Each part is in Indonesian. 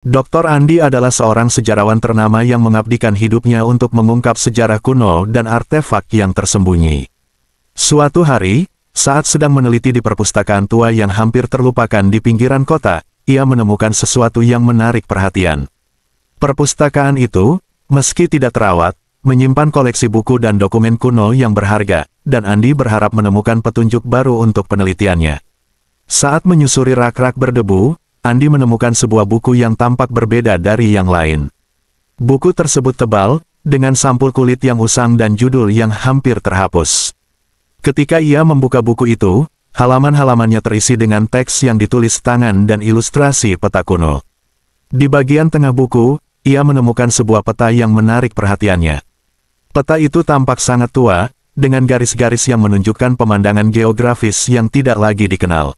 Dr. Andi adalah seorang sejarawan ternama yang mengabdikan hidupnya untuk mengungkap sejarah kuno dan artefak yang tersembunyi. Suatu hari, saat sedang meneliti di perpustakaan tua yang hampir terlupakan di pinggiran kota, ia menemukan sesuatu yang menarik perhatian. Perpustakaan itu, meski tidak terawat, menyimpan koleksi buku dan dokumen kuno yang berharga, dan Andi berharap menemukan petunjuk baru untuk penelitiannya. Saat menyusuri rak-rak berdebu, Andi menemukan sebuah buku yang tampak berbeda dari yang lain. Buku tersebut tebal, dengan sampul kulit yang usang dan judul yang hampir terhapus. Ketika ia membuka buku itu, halaman-halamannya terisi dengan teks yang ditulis tangan dan ilustrasi peta kuno. Di bagian tengah buku, ia menemukan sebuah peta yang menarik perhatiannya. Peta itu tampak sangat tua, dengan garis-garis yang menunjukkan pemandangan geografis yang tidak lagi dikenal.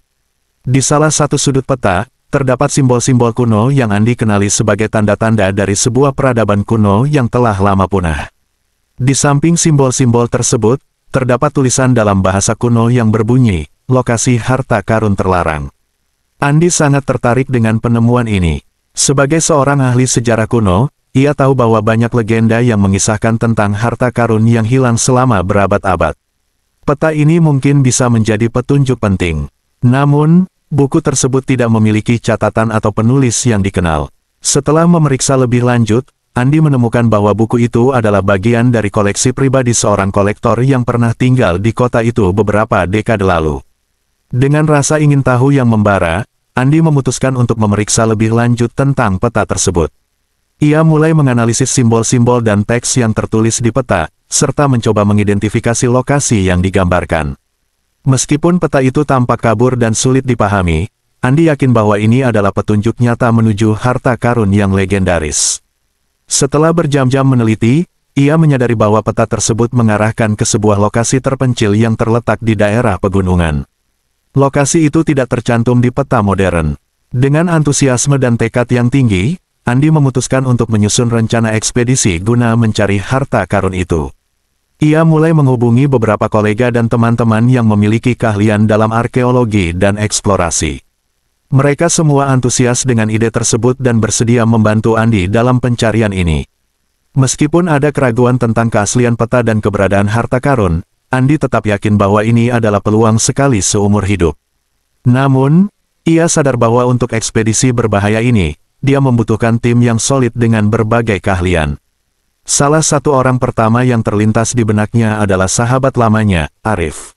Di salah satu sudut peta, terdapat simbol-simbol kuno yang Andi kenali sebagai tanda-tanda dari sebuah peradaban kuno yang telah lama punah. Di samping simbol-simbol tersebut, terdapat tulisan dalam bahasa kuno yang berbunyi, lokasi harta karun terlarang. Andi sangat tertarik dengan penemuan ini. Sebagai seorang ahli sejarah kuno, ia tahu bahwa banyak legenda yang mengisahkan tentang harta karun yang hilang selama berabad-abad. Peta ini mungkin bisa menjadi petunjuk penting. Namun, buku tersebut tidak memiliki catatan atau penulis yang dikenal. Setelah memeriksa lebih lanjut, Andi menemukan bahwa buku itu adalah bagian dari koleksi pribadi seorang kolektor yang pernah tinggal di kota itu beberapa dekade lalu. Dengan rasa ingin tahu yang membara, Andi memutuskan untuk memeriksa lebih lanjut tentang peta tersebut. Ia mulai menganalisis simbol-simbol dan teks yang tertulis di peta, serta mencoba mengidentifikasi lokasi yang digambarkan. Meskipun peta itu tampak kabur dan sulit dipahami, Andi yakin bahwa ini adalah petunjuk nyata menuju harta karun yang legendaris. Setelah berjam-jam meneliti, ia menyadari bahwa peta tersebut mengarahkan ke sebuah lokasi terpencil yang terletak di daerah pegunungan. Lokasi itu tidak tercantum di peta modern. Dengan antusiasme dan tekad yang tinggi, Andi memutuskan untuk menyusun rencana ekspedisi guna mencari harta karun itu. Ia mulai menghubungi beberapa kolega dan teman-teman yang memiliki keahlian dalam arkeologi dan eksplorasi. Mereka semua antusias dengan ide tersebut dan bersedia membantu Andi dalam pencarian ini. Meskipun ada keraguan tentang keaslian peta dan keberadaan harta karun, Andi tetap yakin bahwa ini adalah peluang sekali seumur hidup. Namun, ia sadar bahwa untuk ekspedisi berbahaya ini, dia membutuhkan tim yang solid dengan berbagai keahlian. Salah satu orang pertama yang terlintas di benaknya adalah sahabat lamanya, Arif.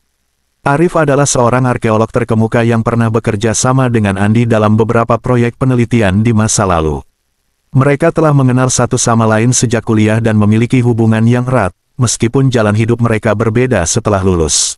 Arif adalah seorang arkeolog terkemuka yang pernah bekerja sama dengan Andi dalam beberapa proyek penelitian di masa lalu. Mereka telah mengenal satu sama lain sejak kuliah dan memiliki hubungan yang erat, meskipun jalan hidup mereka berbeda setelah lulus.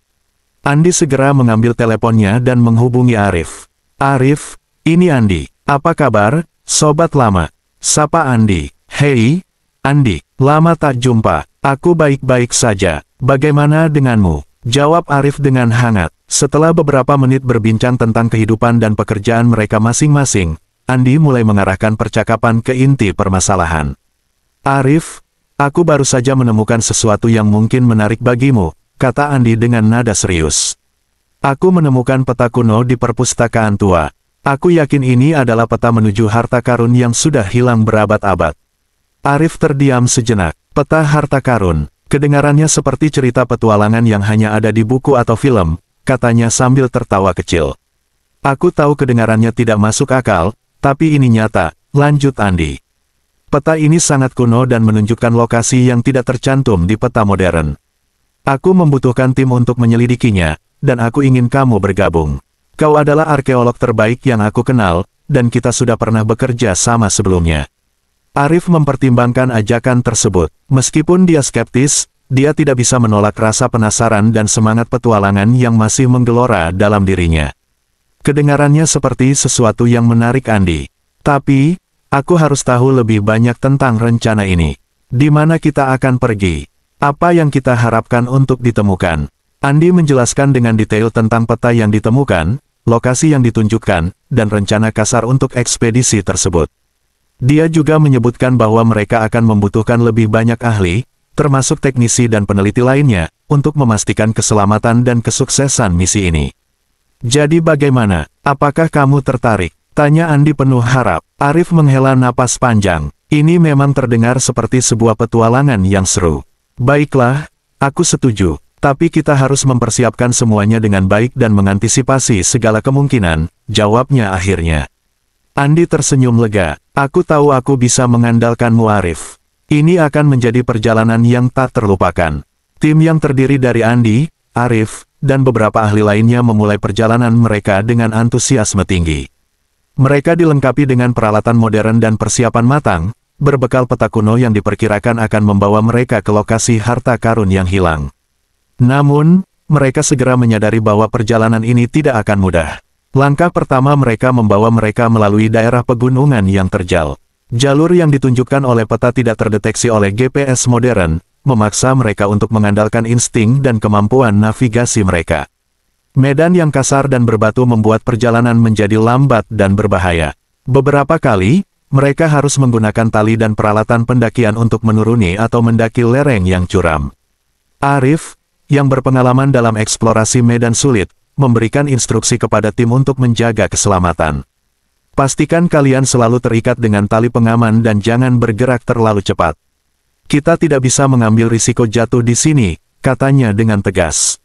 Andi segera mengambil teleponnya dan menghubungi Arif. "Arif, ini Andi. Apa kabar, sobat lama?" Sapa Andi. "Hei, Andi, lama tak jumpa. Aku baik-baik saja. Bagaimana denganmu?" Jawab Arif dengan hangat. Setelah beberapa menit berbincang tentang kehidupan dan pekerjaan mereka masing-masing, Andi mulai mengarahkan percakapan ke inti permasalahan. "Arif, aku baru saja menemukan sesuatu yang mungkin menarik bagimu," kata Andi dengan nada serius. "Aku menemukan peta kuno di perpustakaan tua. Aku yakin ini adalah peta menuju harta karun yang sudah hilang berabad-abad." Arif terdiam sejenak. Peta harta karun. Kedengarannya seperti cerita petualangan yang hanya ada di buku atau film, katanya sambil tertawa kecil. "Aku tahu kedengarannya tidak masuk akal, tapi ini nyata," lanjut Andi. "Peta ini sangat kuno dan menunjukkan lokasi yang tidak tercantum di peta modern. Aku membutuhkan tim untuk menyelidikinya, dan aku ingin kamu bergabung. Kau adalah arkeolog terbaik yang aku kenal, dan kita sudah pernah bekerja sama sebelumnya." Arif mempertimbangkan ajakan tersebut. Meskipun dia skeptis, dia tidak bisa menolak rasa penasaran dan semangat petualangan yang masih menggelora dalam dirinya. Kedengarannya seperti sesuatu yang menarik Andi. "Tapi, aku harus tahu lebih banyak tentang rencana ini. Di mana kita akan pergi? Apa yang kita harapkan untuk ditemukan?" Andi menjelaskan dengan detail tentang peta yang ditemukan, lokasi yang ditunjukkan, dan rencana kasar untuk ekspedisi tersebut. Dia juga menyebutkan bahwa mereka akan membutuhkan lebih banyak ahli, termasuk teknisi dan peneliti lainnya, untuk memastikan keselamatan dan kesuksesan misi ini. "Jadi bagaimana? Apakah kamu tertarik?" Tanya Andi penuh harap. Arif menghela napas panjang. Ini memang terdengar seperti sebuah petualangan yang seru. Baiklah, aku setuju. Tapi kita harus mempersiapkan semuanya dengan baik dan mengantisipasi segala kemungkinan, jawabnya akhirnya. Andi tersenyum lega. Aku tahu aku bisa mengandalkanmu Arif. Ini akan menjadi perjalanan yang tak terlupakan. Tim yang terdiri dari Andi, Arif, dan beberapa ahli lainnya memulai perjalanan mereka dengan antusiasme tinggi. Mereka dilengkapi dengan peralatan modern dan persiapan matang, berbekal peta kuno yang diperkirakan akan membawa mereka ke lokasi harta karun yang hilang. Namun, mereka segera menyadari bahwa perjalanan ini tidak akan mudah. Langkah pertama mereka membawa mereka melalui daerah pegunungan yang terjal. Jalur yang ditunjukkan oleh peta tidak terdeteksi oleh GPS modern, memaksa mereka untuk mengandalkan insting dan kemampuan navigasi mereka. Medan yang kasar dan berbatu membuat perjalanan menjadi lambat dan berbahaya. Beberapa kali, mereka harus menggunakan tali dan peralatan pendakian untuk menuruni atau mendaki lereng yang curam. Arif, yang berpengalaman dalam eksplorasi medan sulit, memberikan instruksi kepada tim untuk menjaga keselamatan. Pastikan kalian selalu terikat dengan tali pengaman dan jangan bergerak terlalu cepat. Kita tidak bisa mengambil risiko jatuh di sini, katanya dengan tegas.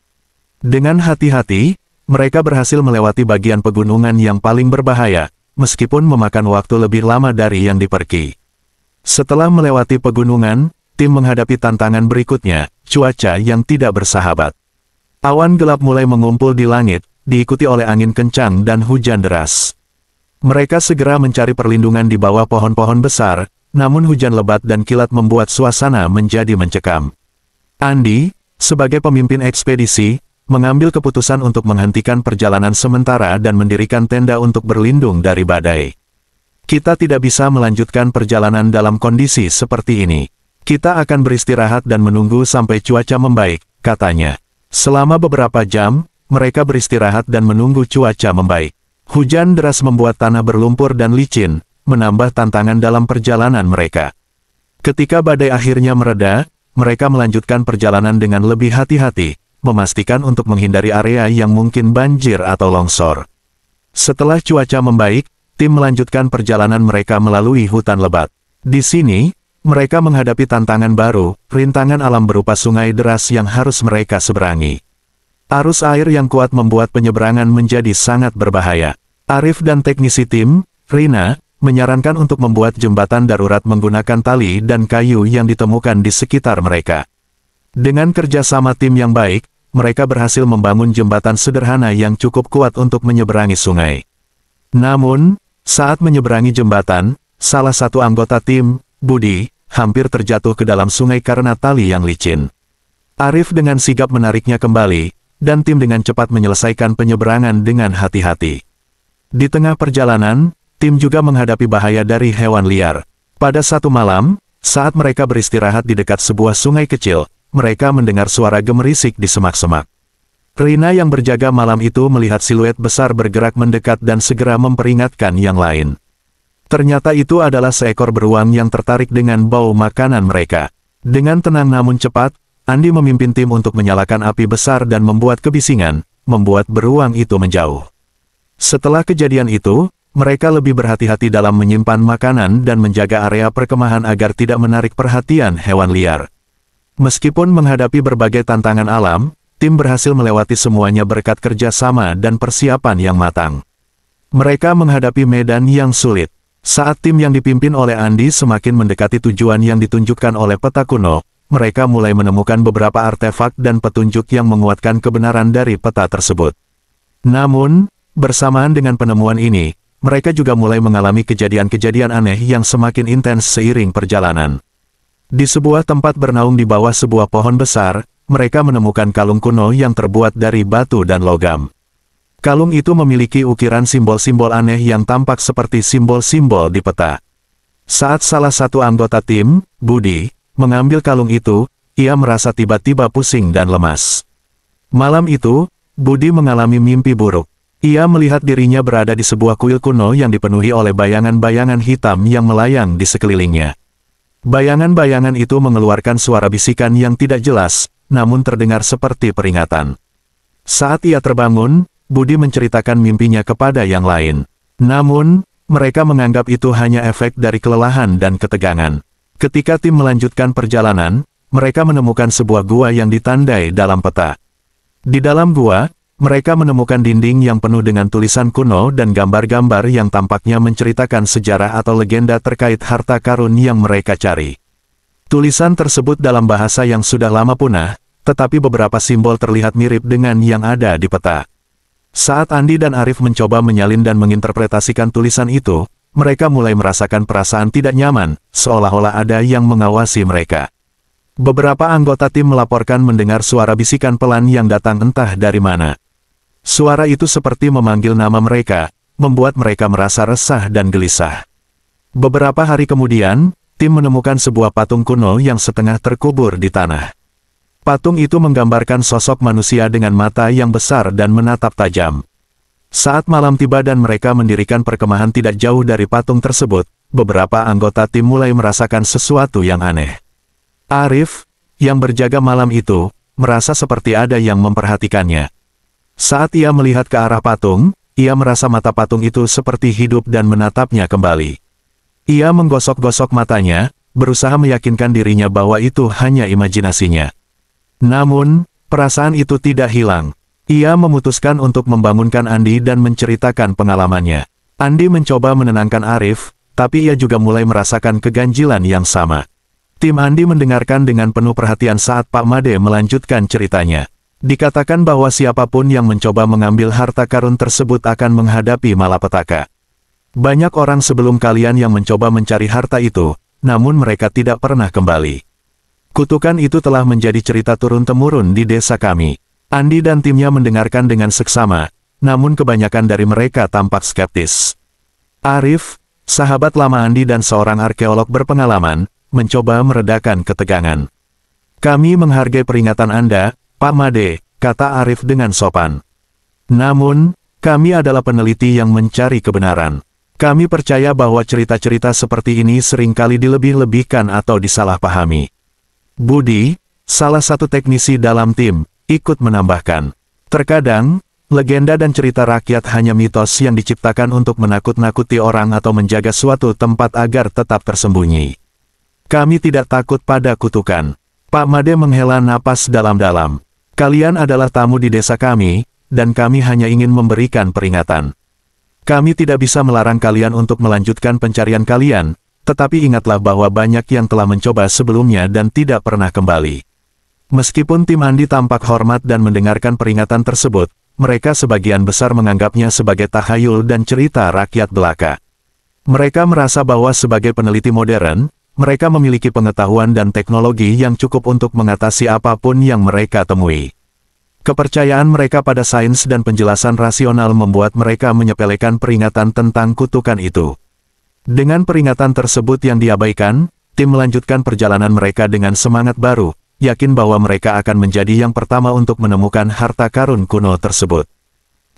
Dengan hati-hati, mereka berhasil melewati bagian pegunungan yang paling berbahaya, meskipun memakan waktu lebih lama dari yang diperki. Setelah melewati pegunungan, tim menghadapi tantangan berikutnya, cuaca yang tidak bersahabat. Awan gelap mulai mengumpul di langit, diikuti oleh angin kencang dan hujan deras. Mereka segera mencari perlindungan di bawah pohon-pohon besar, namun hujan lebat dan kilat membuat suasana menjadi mencekam. Andi, sebagai pemimpin ekspedisi, mengambil keputusan untuk menghentikan perjalanan sementara dan mendirikan tenda untuk berlindung dari badai. Kita tidak bisa melanjutkan perjalanan dalam kondisi seperti ini. Kita akan beristirahat dan menunggu sampai cuaca membaik, katanya. Selama beberapa jam, mereka beristirahat dan menunggu cuaca membaik. Hujan deras membuat tanah berlumpur dan licin, menambah tantangan dalam perjalanan mereka. Ketika badai akhirnya mereda, mereka melanjutkan perjalanan dengan lebih hati-hati, memastikan untuk menghindari area yang mungkin banjir atau longsor. Setelah cuaca membaik, tim melanjutkan perjalanan mereka melalui hutan lebat. Di sini, mereka menghadapi tantangan baru, rintangan alam berupa sungai deras yang harus mereka seberangi. Arus air yang kuat membuat penyeberangan menjadi sangat berbahaya. Arif dan teknisi tim, Rina, menyarankan untuk membuat jembatan darurat menggunakan tali dan kayu yang ditemukan di sekitar mereka. Dengan kerjasama tim yang baik, mereka berhasil membangun jembatan sederhana yang cukup kuat untuk menyeberangi sungai. Namun, saat menyeberangi jembatan, salah satu anggota tim, Budi, hampir terjatuh ke dalam sungai karena tali yang licin. Arif dengan sigap menariknya kembali, dan tim dengan cepat menyelesaikan penyeberangan dengan hati-hati. Di tengah perjalanan, tim juga menghadapi bahaya dari hewan liar. Pada satu malam, saat mereka beristirahat di dekat sebuah sungai kecil, mereka mendengar suara gemerisik di semak-semak. Rina yang berjaga malam itu melihat siluet besar bergerak mendekat dan segera memperingatkan yang lain. Ternyata itu adalah seekor beruang yang tertarik dengan bau makanan mereka. Dengan tenang namun cepat, Andi memimpin tim untuk menyalakan api besar dan membuat kebisingan, membuat beruang itu menjauh. Setelah kejadian itu, mereka lebih berhati-hati dalam menyimpan makanan dan menjaga area perkemahan agar tidak menarik perhatian hewan liar. Meskipun menghadapi berbagai tantangan alam, tim berhasil melewati semuanya berkat kerjasama dan persiapan yang matang. Mereka menghadapi medan yang sulit. Saat tim yang dipimpin oleh Andi semakin mendekati tujuan yang ditunjukkan oleh peta kuno, mereka mulai menemukan beberapa artefak dan petunjuk yang menguatkan kebenaran dari peta tersebut. Namun, bersamaan dengan penemuan ini, mereka juga mulai mengalami kejadian-kejadian aneh yang semakin intens seiring perjalanan. Di sebuah tempat bernaung di bawah sebuah pohon besar, mereka menemukan kalung kuno yang terbuat dari batu dan logam. Kalung itu memiliki ukiran simbol-simbol aneh yang tampak seperti simbol-simbol di peta. Saat salah satu anggota tim, Budi, mengambil kalung itu, ia merasa tiba-tiba pusing dan lemas. Malam itu, Budi mengalami mimpi buruk. Ia melihat dirinya berada di sebuah kuil kuno yang dipenuhi oleh bayangan-bayangan hitam yang melayang di sekelilingnya. Bayangan-bayangan itu mengeluarkan suara bisikan yang tidak jelas, namun terdengar seperti peringatan. Saat ia terbangun, Budi menceritakan mimpinya kepada yang lain. Namun, mereka menganggap itu hanya efek dari kelelahan dan ketegangan. Ketika tim melanjutkan perjalanan, mereka menemukan sebuah gua yang ditandai dalam peta. Di dalam gua, mereka menemukan dinding yang penuh dengan tulisan kuno dan gambar-gambar yang tampaknya menceritakan sejarah atau legenda terkait harta karun yang mereka cari. Tulisan tersebut dalam bahasa yang sudah lama punah, tetapi beberapa simbol terlihat mirip dengan yang ada di peta. Saat Andi dan Arif mencoba menyalin dan menginterpretasikan tulisan itu, mereka mulai merasakan perasaan tidak nyaman, seolah-olah ada yang mengawasi mereka. Beberapa anggota tim melaporkan mendengar suara bisikan pelan yang datang entah dari mana. Suara itu seperti memanggil nama mereka, membuat mereka merasa resah dan gelisah. Beberapa hari kemudian, tim menemukan sebuah patung kuno yang setengah terkubur di tanah. Patung itu menggambarkan sosok manusia dengan mata yang besar dan menatap tajam. Saat malam tiba dan mereka mendirikan perkemahan tidak jauh dari patung tersebut, beberapa anggota tim mulai merasakan sesuatu yang aneh. Arif, yang berjaga malam itu, merasa seperti ada yang memperhatikannya. Saat ia melihat ke arah patung, ia merasa mata patung itu seperti hidup dan menatapnya kembali. Ia menggosok-gosok matanya, berusaha meyakinkan dirinya bahwa itu hanya imajinasinya. Namun, perasaan itu tidak hilang. Ia memutuskan untuk membangunkan Andi dan menceritakan pengalamannya. Andi mencoba menenangkan Arif, tapi ia juga mulai merasakan keganjilan yang sama. Tim Andi mendengarkan dengan penuh perhatian saat Pak Made melanjutkan ceritanya. Dikatakan bahwa siapapun yang mencoba mengambil harta karun tersebut akan menghadapi malapetaka. Banyak orang sebelum kalian yang mencoba mencari harta itu, namun mereka tidak pernah kembali. Kutukan itu telah menjadi cerita turun-temurun di desa kami. Andi dan timnya mendengarkan dengan seksama, namun kebanyakan dari mereka tampak skeptis. Arif, sahabat lama Andi dan seorang arkeolog berpengalaman, mencoba meredakan ketegangan. Kami menghargai peringatan Anda, Pak Made, kata Arif dengan sopan. Namun, kami adalah peneliti yang mencari kebenaran. Kami percaya bahwa cerita-cerita seperti ini seringkali dilebih-lebihkan atau disalahpahami. Budi, salah satu teknisi dalam tim, ikut menambahkan. Terkadang, legenda dan cerita rakyat hanya mitos yang diciptakan untuk menakut-nakuti orang atau menjaga suatu tempat agar tetap tersembunyi. Kami tidak takut pada kutukan. Pak Made menghela napas dalam-dalam. Kalian adalah tamu di desa kami, dan kami hanya ingin memberikan peringatan. Kami tidak bisa melarang kalian untuk melanjutkan pencarian kalian, tetapi ingatlah bahwa banyak yang telah mencoba sebelumnya dan tidak pernah kembali. Meskipun tim Andi tampak hormat dan mendengarkan peringatan tersebut, mereka sebagian besar menganggapnya sebagai tahayul dan cerita rakyat belaka. Mereka merasa bahwa sebagai peneliti modern, mereka memiliki pengetahuan dan teknologi yang cukup untuk mengatasi apapun yang mereka temui. Kepercayaan mereka pada sains dan penjelasan rasional membuat mereka menyepelekan peringatan tentang kutukan itu. Dengan peringatan tersebut yang diabaikan, tim melanjutkan perjalanan mereka dengan semangat baru, yakin bahwa mereka akan menjadi yang pertama untuk menemukan harta karun kuno tersebut.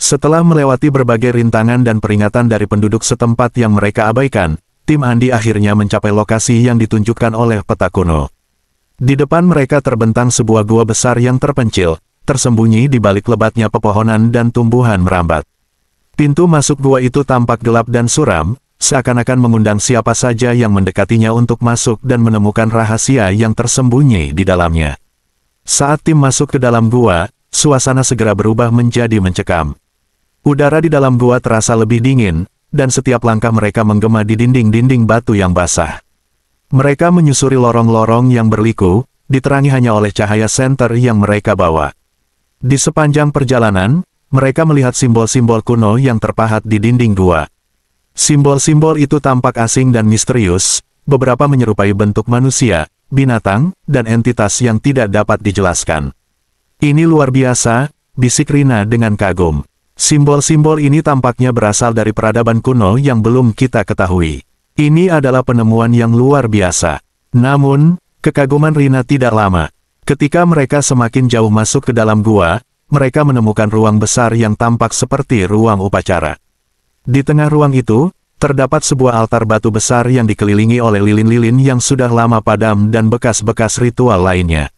Setelah melewati berbagai rintangan dan peringatan dari penduduk setempat yang mereka abaikan, tim Andi akhirnya mencapai lokasi yang ditunjukkan oleh peta kuno. Di depan mereka terbentang sebuah gua besar yang terpencil, tersembunyi di balik lebatnya pepohonan dan tumbuhan merambat. Pintu masuk gua itu tampak gelap dan suram, seakan-akan mengundang siapa saja yang mendekatinya untuk masuk dan menemukan rahasia yang tersembunyi di dalamnya. Saat tim masuk ke dalam gua, suasana segera berubah menjadi mencekam. Udara di dalam gua terasa lebih dingin, dan setiap langkah mereka menggema di dinding-dinding batu yang basah. Mereka menyusuri lorong-lorong yang berliku, diterangi hanya oleh cahaya senter yang mereka bawa. Di sepanjang perjalanan, mereka melihat simbol-simbol kuno yang terpahat di dinding gua. Simbol-simbol itu tampak asing dan misterius, beberapa menyerupai bentuk manusia, binatang, dan entitas yang tidak dapat dijelaskan. Ini luar biasa, bisik Rina dengan kagum. Simbol-simbol ini tampaknya berasal dari peradaban kuno yang belum kita ketahui. Ini adalah penemuan yang luar biasa. Namun, kekaguman Rina tidak lama. Ketika mereka semakin jauh masuk ke dalam gua, mereka menemukan ruang besar yang tampak seperti ruang upacara. Di tengah ruang itu, terdapat sebuah altar batu besar yang dikelilingi oleh lilin-lilin yang sudah lama padam dan bekas-bekas ritual lainnya.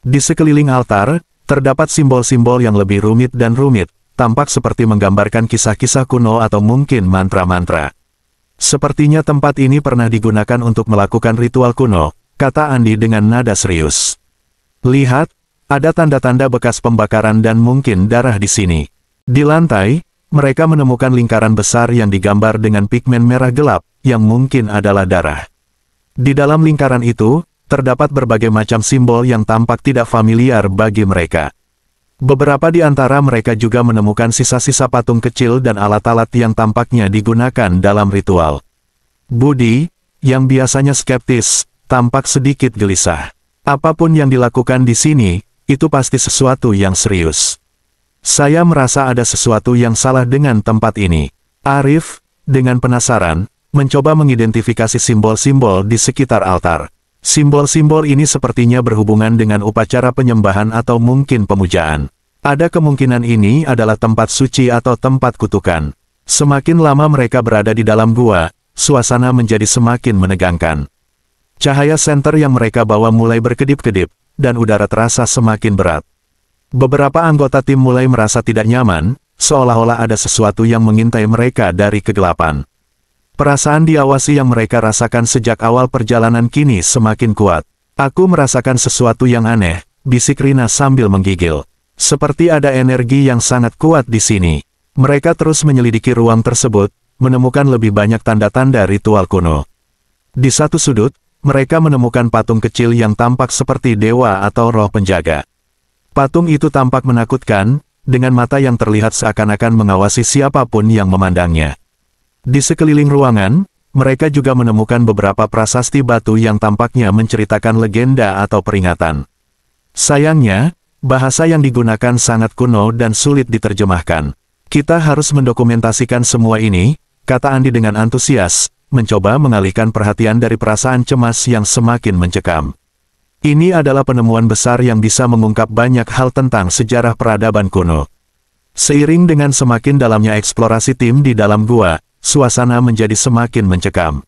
Di sekeliling altar, terdapat simbol-simbol yang lebih rumit dan rumit, tampak seperti menggambarkan kisah-kisah kuno atau mungkin mantra-mantra. Sepertinya tempat ini pernah digunakan untuk melakukan ritual kuno, kata Andi dengan nada serius. Lihat, ada tanda-tanda bekas pembakaran dan mungkin darah di sini. Di lantai, mereka menemukan lingkaran besar yang digambar dengan pigmen merah gelap, yang mungkin adalah darah. Di dalam lingkaran itu, terdapat berbagai macam simbol yang tampak tidak familiar bagi mereka. Beberapa di antara mereka juga menemukan sisa-sisa patung kecil dan alat-alat yang tampaknya digunakan dalam ritual. Budi, yang biasanya skeptis, tampak sedikit gelisah. Apapun yang dilakukan di sini, itu pasti sesuatu yang serius. Saya merasa ada sesuatu yang salah dengan tempat ini. Arif, dengan penasaran, mencoba mengidentifikasi simbol-simbol di sekitar altar. Simbol-simbol ini sepertinya berhubungan dengan upacara penyembahan atau mungkin pemujaan. Ada kemungkinan ini adalah tempat suci atau tempat kutukan. Semakin lama mereka berada di dalam gua, suasana menjadi semakin menegangkan. Cahaya senter yang mereka bawa mulai berkedip-kedip, dan udara terasa semakin berat. Beberapa anggota tim mulai merasa tidak nyaman, seolah-olah ada sesuatu yang mengintai mereka dari kegelapan. Perasaan diawasi yang mereka rasakan sejak awal perjalanan kini semakin kuat. Aku merasakan sesuatu yang aneh, bisik Rina sambil menggigil. Seperti ada energi yang sangat kuat di sini. Mereka terus menyelidiki ruang tersebut, menemukan lebih banyak tanda-tanda ritual kuno. Di satu sudut, mereka menemukan patung kecil yang tampak seperti dewa atau roh penjaga. Patung itu tampak menakutkan, dengan mata yang terlihat seakan-akan mengawasi siapapun yang memandangnya. Di sekeliling ruangan, mereka juga menemukan beberapa prasasti batu yang tampaknya menceritakan legenda atau peringatan. Sayangnya, bahasa yang digunakan sangat kuno dan sulit diterjemahkan. Kita harus mendokumentasikan semua ini, kata Andi dengan antusias, mencoba mengalihkan perhatian dari perasaan cemas yang semakin mencekam. Ini adalah penemuan besar yang bisa mengungkap banyak hal tentang sejarah peradaban kuno. Seiring dengan semakin dalamnya eksplorasi tim di dalam gua, suasana menjadi semakin mencekam.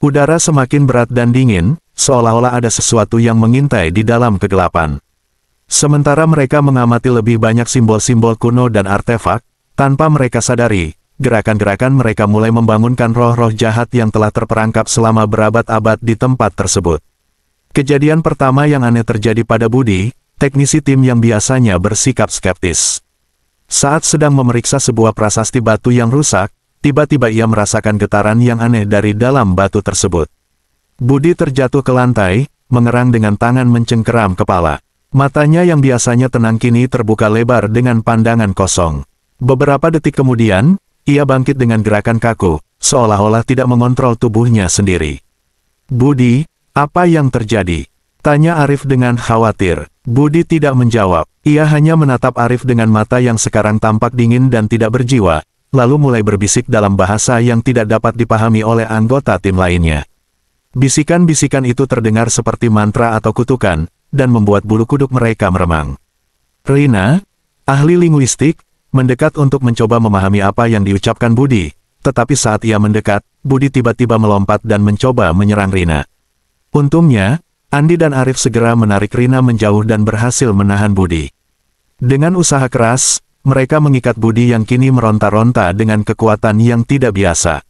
Udara semakin berat dan dingin, seolah-olah ada sesuatu yang mengintai di dalam kegelapan. Sementara mereka mengamati lebih banyak simbol-simbol kuno dan artefak, tanpa mereka sadari, gerakan-gerakan mereka mulai membangunkan roh-roh jahat yang telah terperangkap selama berabad-abad di tempat tersebut. Kejadian pertama yang aneh terjadi pada Budi, teknisi tim yang biasanya bersikap skeptis. Saat sedang memeriksa sebuah prasasti batu yang rusak, tiba-tiba ia merasakan getaran yang aneh dari dalam batu tersebut. Budi terjatuh ke lantai, mengerang dengan tangan mencengkeram kepala. Matanya yang biasanya tenang kini terbuka lebar dengan pandangan kosong. Beberapa detik kemudian, ia bangkit dengan gerakan kaku, seolah-olah tidak mengontrol tubuhnya sendiri. Budi, apa yang terjadi? Tanya Arif dengan khawatir. Budi tidak menjawab, ia hanya menatap Arif dengan mata yang sekarang tampak dingin dan tidak berjiwa, lalu mulai berbisik dalam bahasa yang tidak dapat dipahami oleh anggota tim lainnya. Bisikan-bisikan itu terdengar seperti mantra atau kutukan, dan membuat bulu kuduk mereka meremang. Rina, ahli linguistik, mendekat untuk mencoba memahami apa yang diucapkan Budi, tetapi saat ia mendekat, Budi tiba-tiba melompat dan mencoba menyerang Rina. Untungnya, Andi dan Arif segera menarik Rina menjauh dan berhasil menahan Budi. Dengan usaha keras, mereka mengikat Budi yang kini meronta-ronta dengan kekuatan yang tidak biasa.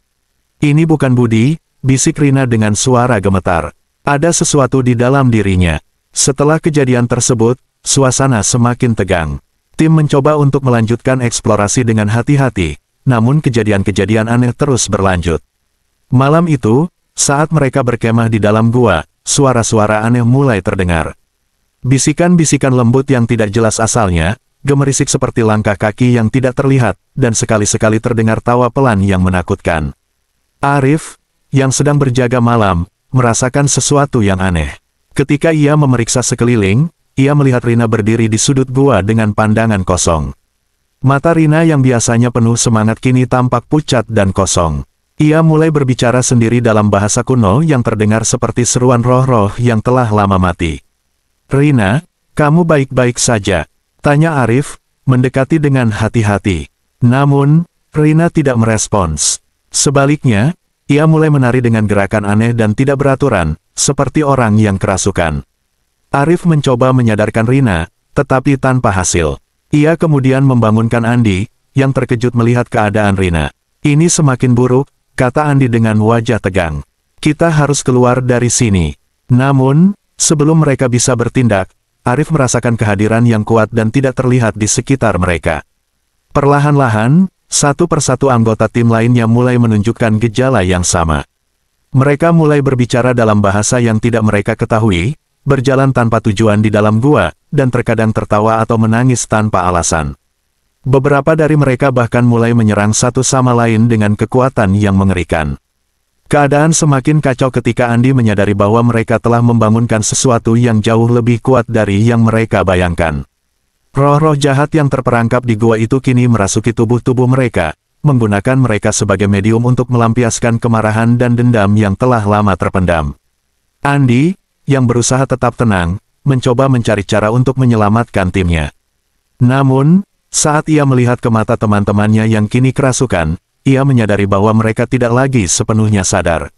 Ini bukan Budi, bisik Rina dengan suara gemetar. Ada sesuatu di dalam dirinya. Setelah kejadian tersebut, suasana semakin tegang. Tim mencoba untuk melanjutkan eksplorasi dengan hati-hati, namun kejadian-kejadian aneh terus berlanjut. Malam itu, saat mereka berkemah di dalam gua, suara-suara aneh mulai terdengar. Bisikan-bisikan lembut yang tidak jelas asalnya, gemerisik seperti langkah kaki yang tidak terlihat, dan sekali-sekali terdengar tawa pelan yang menakutkan. Arif, yang sedang berjaga malam, merasakan sesuatu yang aneh. Ketika ia memeriksa sekeliling, ia melihat Rina berdiri di sudut gua dengan pandangan kosong. Mata Rina yang biasanya penuh semangat kini tampak pucat dan kosong. Ia mulai berbicara sendiri dalam bahasa kuno yang terdengar seperti seruan roh-roh yang telah lama mati. Rina, kamu baik-baik saja? Tanya Arif, mendekati dengan hati-hati. Namun, Rina tidak merespons. Sebaliknya, ia mulai menari dengan gerakan aneh dan tidak beraturan, seperti orang yang kerasukan. Arif mencoba menyadarkan Rina, tetapi tanpa hasil. Ia kemudian membangunkan Andi, yang terkejut melihat keadaan Rina. Ini semakin buruk, kata Andi dengan wajah tegang. Kita harus keluar dari sini. Namun, sebelum mereka bisa bertindak, Arif merasakan kehadiran yang kuat dan tidak terlihat di sekitar mereka. Perlahan-lahan, satu persatu anggota tim lainnya mulai menunjukkan gejala yang sama. Mereka mulai berbicara dalam bahasa yang tidak mereka ketahui, berjalan tanpa tujuan di dalam gua, dan terkadang tertawa atau menangis tanpa alasan. Beberapa dari mereka bahkan mulai menyerang satu sama lain dengan kekuatan yang mengerikan. Keadaan semakin kacau ketika Andi menyadari bahwa mereka telah membangunkan sesuatu yang jauh lebih kuat dari yang mereka bayangkan. Roh-roh jahat yang terperangkap di gua itu kini merasuki tubuh-tubuh mereka, menggunakan mereka sebagai medium untuk melampiaskan kemarahan dan dendam yang telah lama terpendam. Andi, yang berusaha tetap tenang, mencoba mencari cara untuk menyelamatkan timnya. Namun, saat ia melihat ke mata teman-temannya yang kini kerasukan, ia menyadari bahwa mereka tidak lagi sepenuhnya sadar.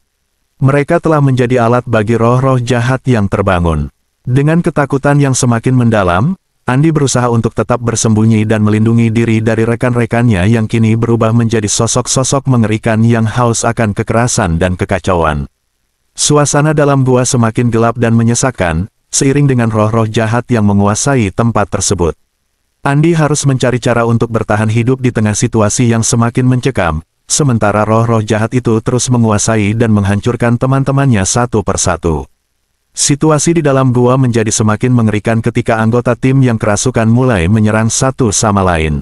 Mereka telah menjadi alat bagi roh-roh jahat yang terbangun. Dengan ketakutan yang semakin mendalam, Andi berusaha untuk tetap bersembunyi dan melindungi diri dari rekan-rekannya yang kini berubah menjadi sosok-sosok mengerikan yang haus akan kekerasan dan kekacauan. Suasana dalam gua semakin gelap dan menyesakkan, seiring dengan roh-roh jahat yang menguasai tempat tersebut. Andi harus mencari cara untuk bertahan hidup di tengah situasi yang semakin mencekam, sementara roh-roh jahat itu terus menguasai dan menghancurkan teman-temannya satu persatu. Situasi di dalam gua menjadi semakin mengerikan ketika anggota tim yang kerasukan mulai menyerang satu sama lain.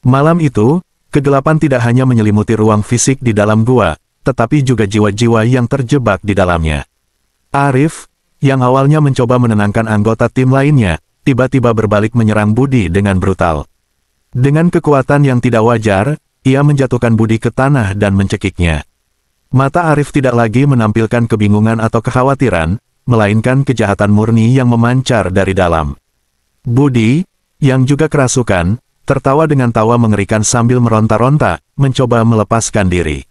Malam itu, kegelapan tidak hanya menyelimuti ruang fisik di dalam gua, tetapi juga jiwa-jiwa yang terjebak di dalamnya. Arif, yang awalnya mencoba menenangkan anggota tim lainnya, tiba-tiba berbalik menyerang Budi dengan brutal. Dengan kekuatan yang tidak wajar, ia menjatuhkan Budi ke tanah dan mencekiknya. Mata Arif tidak lagi menampilkan kebingungan atau kekhawatiran, melainkan kejahatan murni yang memancar dari dalam. Budi, yang juga kerasukan, tertawa dengan tawa mengerikan sambil meronta-ronta, mencoba melepaskan diri.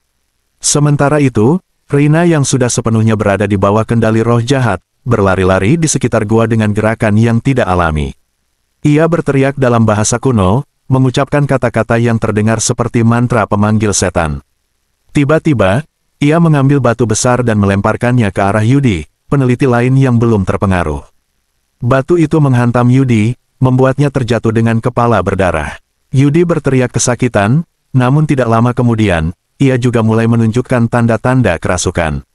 Sementara itu, Rina yang sudah sepenuhnya berada di bawah kendali roh jahat, berlari-lari di sekitar gua dengan gerakan yang tidak alami. Ia berteriak dalam bahasa kuno, mengucapkan kata-kata yang terdengar seperti mantra pemanggil setan. Tiba-tiba, ia mengambil batu besar dan melemparkannya ke arah Yudi, peneliti lain yang belum terpengaruh. Batu itu menghantam Yudi, membuatnya terjatuh dengan kepala berdarah. Yudi berteriak kesakitan, namun tidak lama kemudian, ia juga mulai menunjukkan tanda-tanda kerasukan.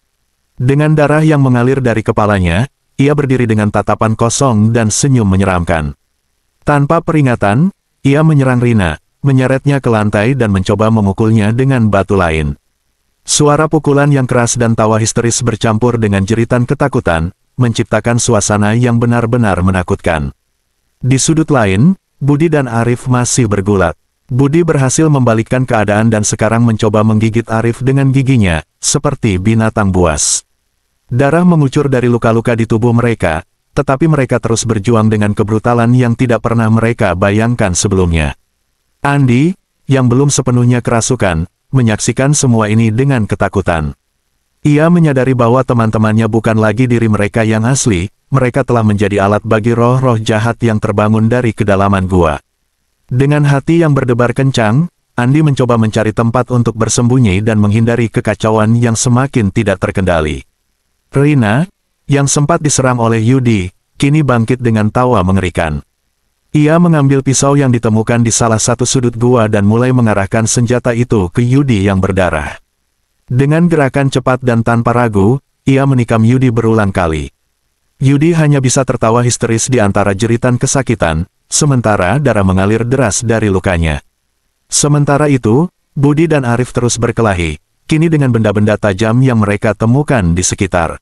Dengan darah yang mengalir dari kepalanya, ia berdiri dengan tatapan kosong dan senyum menyeramkan. Tanpa peringatan, ia menyerang Rina, menyeretnya ke lantai dan mencoba memukulnya dengan batu lain. Suara pukulan yang keras dan tawa histeris bercampur dengan jeritan ketakutan, menciptakan suasana yang benar-benar menakutkan. Di sudut lain, Budi dan Arif masih bergulat. Budi berhasil membalikkan keadaan dan sekarang mencoba menggigit Arif dengan giginya, seperti binatang buas. Darah mengucur dari luka-luka di tubuh mereka, tetapi mereka terus berjuang dengan kebrutalan yang tidak pernah mereka bayangkan sebelumnya. Andi, yang belum sepenuhnya kerasukan, menyaksikan semua ini dengan ketakutan. Ia menyadari bahwa teman-temannya bukan lagi diri mereka yang asli, mereka telah menjadi alat bagi roh-roh jahat yang terbangun dari kedalaman gua. Dengan hati yang berdebar kencang, Andi mencoba mencari tempat untuk bersembunyi dan menghindari kekacauan yang semakin tidak terkendali. Rina, yang sempat diserang oleh Yudi, kini bangkit dengan tawa mengerikan. Ia mengambil pisau yang ditemukan di salah satu sudut gua dan mulai mengarahkan senjata itu ke Yudi yang berdarah. Dengan gerakan cepat dan tanpa ragu, ia menikam Yudi berulang kali. Yudi hanya bisa tertawa histeris di antara jeritan kesakitan, sementara darah mengalir deras dari lukanya. Sementara itu, Budi dan Arif terus berkelahi, kini dengan benda-benda tajam yang mereka temukan di sekitar.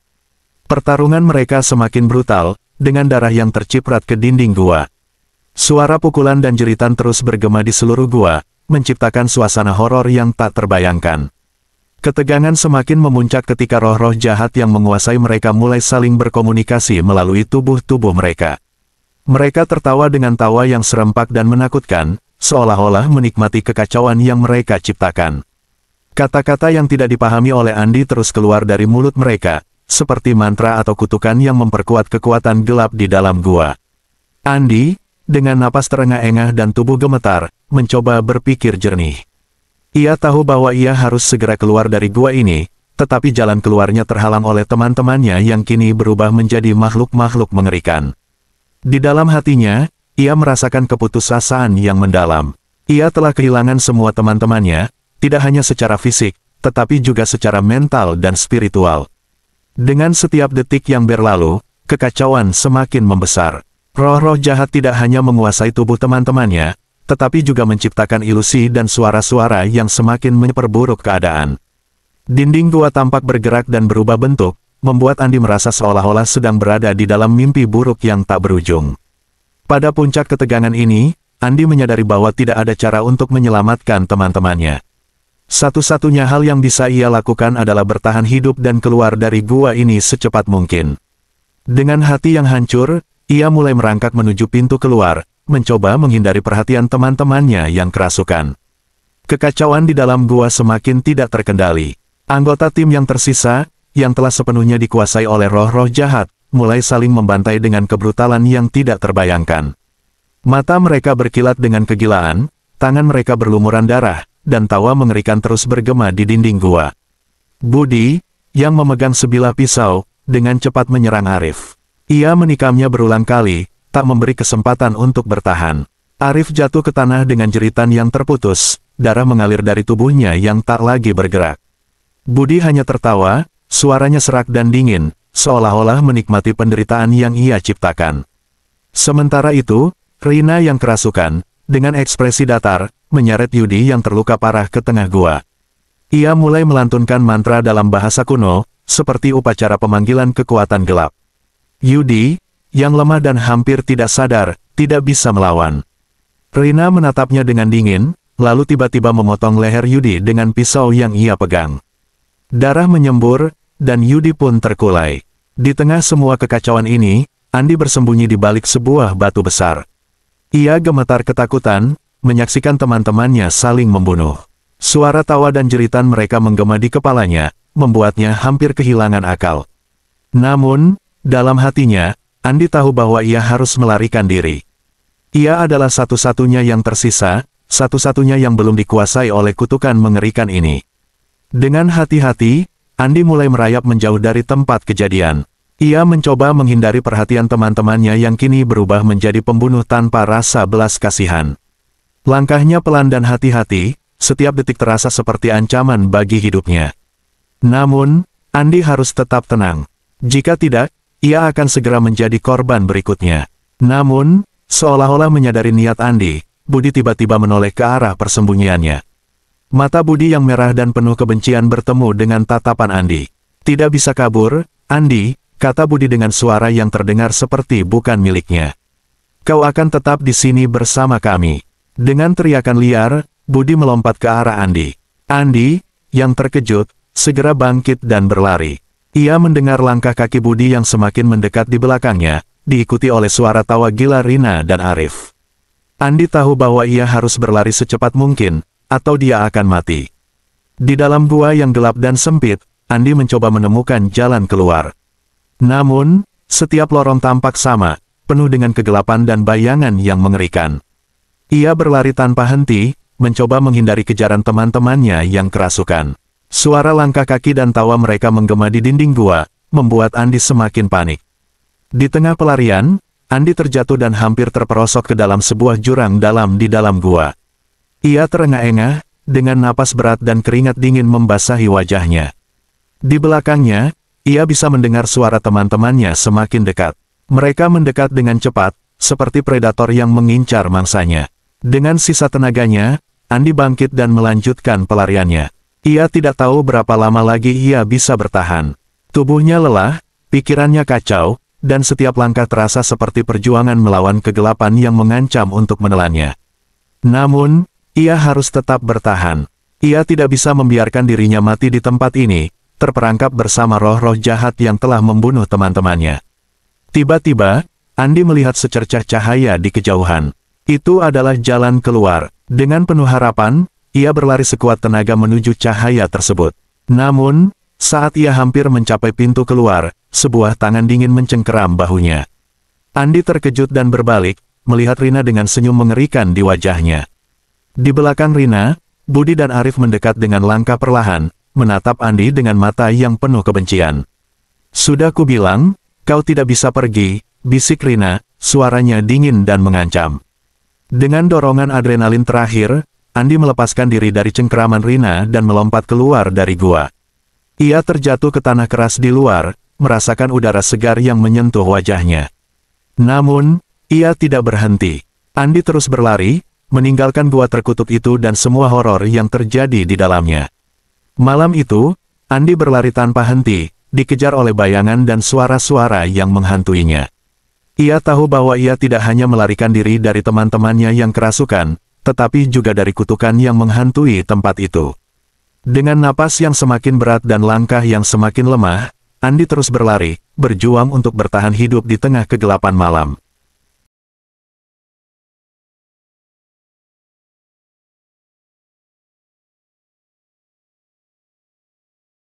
Pertarungan mereka semakin brutal, dengan darah yang terciprat ke dinding gua. Suara pukulan dan jeritan terus bergema di seluruh gua, menciptakan suasana horor yang tak terbayangkan. Ketegangan semakin memuncak ketika roh-roh jahat yang menguasai mereka mulai saling berkomunikasi melalui tubuh-tubuh mereka. Mereka tertawa dengan tawa yang serempak dan menakutkan, seolah-olah menikmati kekacauan yang mereka ciptakan. Kata-kata yang tidak dipahami oleh Andi terus keluar dari mulut mereka, seperti mantra atau kutukan yang memperkuat kekuatan gelap di dalam gua. Andi, dengan napas terengah-engah dan tubuh gemetar, mencoba berpikir jernih. Ia tahu bahwa ia harus segera keluar dari gua ini, tetapi jalan keluarnya terhalang oleh teman-temannya yang kini berubah menjadi makhluk-makhluk mengerikan. Di dalam hatinya, ia merasakan keputusasaan yang mendalam. Ia telah kehilangan semua teman-temannya, tidak hanya secara fisik, tetapi juga secara mental dan spiritual. Dengan setiap detik yang berlalu, kekacauan semakin membesar. Roh-roh jahat tidak hanya menguasai tubuh teman-temannya, tetapi juga menciptakan ilusi dan suara-suara yang semakin memperburuk keadaan. Dinding gua tampak bergerak dan berubah bentuk, membuat Andi merasa seolah-olah sedang berada di dalam mimpi buruk yang tak berujung. Pada puncak ketegangan ini, Andi menyadari bahwa tidak ada cara untuk menyelamatkan teman-temannya. Satu-satunya hal yang bisa ia lakukan adalah bertahan hidup dan keluar dari gua ini secepat mungkin. Dengan hati yang hancur, ia mulai merangkak menuju pintu keluar, mencoba menghindari perhatian teman-temannya yang kerasukan. Kekacauan di dalam gua semakin tidak terkendali. Anggota tim yang tersisa, yang telah sepenuhnya dikuasai oleh roh-roh jahat, mulai saling membantai dengan kebrutalan yang tidak terbayangkan. Mata mereka berkilat dengan kegilaan, tangan mereka berlumuran darah, dan tawa mengerikan terus bergema di dinding gua. Budi, yang memegang sebilah pisau, dengan cepat menyerang Arif. Ia menikamnya berulang kali, tak memberi kesempatan untuk bertahan. Arif jatuh ke tanah dengan jeritan yang terputus, darah mengalir dari tubuhnya yang tak lagi bergerak. Budi hanya tertawa, suaranya serak dan dingin, seolah-olah menikmati penderitaan yang ia ciptakan. Sementara itu, Rina yang kerasukan, dengan ekspresi datar, menyeret Yudi yang terluka parah ke tengah gua. Ia mulai melantunkan mantra dalam bahasa kuno, seperti upacara pemanggilan kekuatan gelap. Yudi, yang lemah dan hampir tidak sadar, tidak bisa melawan. Rina menatapnya dengan dingin, lalu tiba-tiba memotong leher Yudi dengan pisau yang ia pegang. Darah menyembur, dan Yudi pun terkulai. Di tengah semua kekacauan ini, Andi bersembunyi di balik sebuah batu besar. Ia gemetar ketakutan, menyaksikan teman-temannya saling membunuh. Suara tawa dan jeritan mereka menggema di kepalanya, membuatnya hampir kehilangan akal. Namun, dalam hatinya, Andi tahu bahwa ia harus melarikan diri. Ia adalah satu-satunya yang tersisa, satu-satunya yang belum dikuasai oleh kutukan mengerikan ini. Dengan hati-hati, Andi mulai merayap menjauh dari tempat kejadian. Ia mencoba menghindari perhatian teman-temannya yang kini berubah menjadi pembunuh tanpa rasa belas kasihan. Langkahnya pelan dan hati-hati, setiap detik terasa seperti ancaman bagi hidupnya. Namun, Andi harus tetap tenang. Jika tidak, ia akan segera menjadi korban berikutnya. Namun, seolah-olah menyadari niat Andi, Budi tiba-tiba menoleh ke arah persembunyiannya. Mata Budi yang merah dan penuh kebencian bertemu dengan tatapan Andi. Tidak bisa kabur, Andi, kata Budi dengan suara yang terdengar seperti bukan miliknya. Kau akan tetap di sini bersama kami. Dengan teriakan liar, Budi melompat ke arah Andi. Andi, yang terkejut, segera bangkit dan berlari. Ia mendengar langkah kaki Budi yang semakin mendekat di belakangnya, diikuti oleh suara tawa gila Rina dan Arif. Andi tahu bahwa ia harus berlari secepat mungkin, atau dia akan mati. Di dalam gua yang gelap dan sempit, Andi mencoba menemukan jalan keluar. Namun, setiap lorong tampak sama, penuh dengan kegelapan dan bayangan yang mengerikan. Ia berlari tanpa henti, mencoba menghindari kejaran teman-temannya yang kerasukan. Suara langkah kaki dan tawa mereka menggema di dinding gua, membuat Andi semakin panik. Di tengah pelarian, Andi terjatuh dan hampir terperosok ke dalam sebuah jurang dalam di dalam gua. Ia terengah-engah, dengan napas berat dan keringat dingin membasahi wajahnya. Di belakangnya, ia bisa mendengar suara teman-temannya semakin dekat. Mereka mendekat dengan cepat, seperti predator yang mengincar mangsanya. Dengan sisa tenaganya, Andi bangkit dan melanjutkan pelariannya. Ia tidak tahu berapa lama lagi ia bisa bertahan. Tubuhnya lelah, pikirannya kacau, dan setiap langkah terasa seperti perjuangan melawan kegelapan yang mengancam untuk menelannya. Namun, ia harus tetap bertahan. Ia tidak bisa membiarkan dirinya mati di tempat ini, terperangkap bersama roh-roh jahat yang telah membunuh teman-temannya. Tiba-tiba, Andi melihat secercah cahaya di kejauhan. Itu adalah jalan keluar. Dengan penuh harapan, ia berlari sekuat tenaga menuju cahaya tersebut. Namun, saat ia hampir mencapai pintu keluar, sebuah tangan dingin mencengkeram bahunya. Andi terkejut dan berbalik, melihat Rina dengan senyum mengerikan di wajahnya. Di belakang Rina, Budi dan Arif mendekat dengan langkah perlahan, menatap Andi dengan mata yang penuh kebencian. "Sudah kubilang, kau tidak bisa pergi," bisik Rina, suaranya dingin dan mengancam. Dengan dorongan adrenalin terakhir, Andi melepaskan diri dari cengkeraman Rina dan melompat keluar dari gua. Ia terjatuh ke tanah keras di luar, merasakan udara segar yang menyentuh wajahnya. Namun, ia tidak berhenti. Andi terus berlari, meninggalkan gua terkutuk itu dan semua horor yang terjadi di dalamnya. Malam itu, Andi berlari tanpa henti, dikejar oleh bayangan dan suara-suara yang menghantuinya. Ia tahu bahwa ia tidak hanya melarikan diri dari teman-temannya yang kerasukan, tetapi juga dari kutukan yang menghantui tempat itu. Dengan napas yang semakin berat dan langkah yang semakin lemah, Andi terus berlari, berjuang untuk bertahan hidup di tengah kegelapan malam.